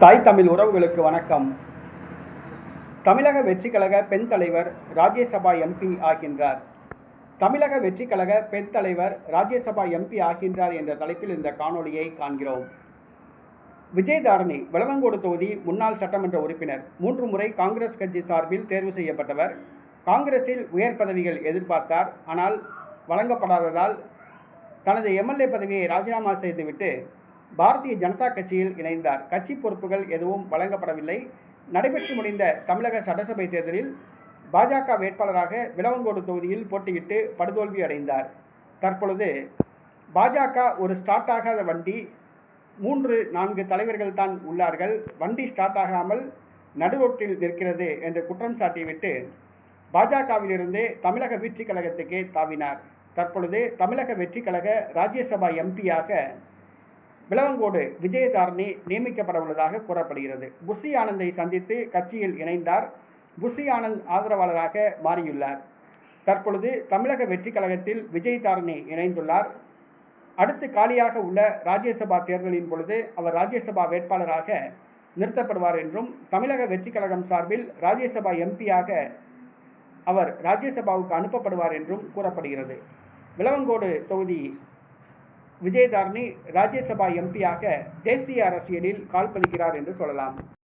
தாய் தமிழ் உறவுகளுக்கு வணக்கம். தமிழக வெற்றி கழக பெண் தலைவர் ராஜ்யசபா எம்பி ஆகின்றார். தமிழக வெற்றி கழக பெண் தலைவர் ராஜ்யசபா எம்பி ஆகின்றார் என்ற தலைப்பில் இந்த காணொளியை காண்கிறோம். விஜயதாரணி விளவங்கோடு தொகுதி முன்னாள் சட்டமன்ற உறுப்பினர், 3 முறை காங்கிரஸ் கட்சி சார்பில் தேர்வு செய்யப்பட்டவர். காங்கிரஸில் உயர் பதவிகள் எதிர்பார்த்தார். ஆனால் வழங்கப்படாததால் தனது எம்எல்ஏ பதவியை ராஜினாமா செய்துவிட்டு பாரதிய ஜனதா கட்சியில் இணைந்தார். கட்சி பொறுப்புகள் எதுவும் வழங்கப்படவில்லை. நடைபெற்று முடிந்த தமிழக சட்டசபை தேர்தலில் பாஜக வேட்பாளராக விளவங்கோடு தொகுதியில் போட்டியிட்டு படுதோல்வி அடைந்தார். தற்பொழுது பாஜக ஒரு ஸ்டார்ட் ஆகாத வண்டி, 3-4 தலைவர்கள் தான் உள்ளார்கள், வண்டி ஸ்டார்ட் ஆகாமல் நடுரோட்டில் நிற்கிறது என்று குற்றம் சாட்டிவிட்டு பாஜகவிலிருந்து தமிழக வெற்றி கழகத்துக்கே தாவினார். தற்பொழுது தமிழக வெற்றி கழக ராஜ்யசபா எம்பியாக விளவங்கோடு விஜயதாரணி நியமிக்கப்பட உள்ளதாக கூறப்படுகிறது. புஷி ஆனந்தை சந்தித்து கட்சியில் இணைந்தார். புஷி ஆனந்த் ஆதரவாளராக மாறியுள்ளார். தற்பொழுது தமிழக வெற்றி கழகத்தில் விஜயதாரணி இணைந்துள்ளார். அடுத்து காலியாக உள்ள ராஜ்யசபா தேர்தலின் பொழுது அவர் ராஜ்யசபா வேட்பாளராக நிறுத்தப்படுவார் என்றும், தமிழக வெற்றி கழகம் சார்பில் ராஜ்யசபா எம்பியாக அவர் ராஜ்யசபாவுக்கு அனுப்பப்படுவார் என்றும் கூறப்படுகிறது. விளவங்கோடு தொகுதி விஜயதாரணி ராஜ்யசபா எம்பியாக தேசிய அரசியலில் கால் பதிக்கிறார் என்று சொல்லலாம்.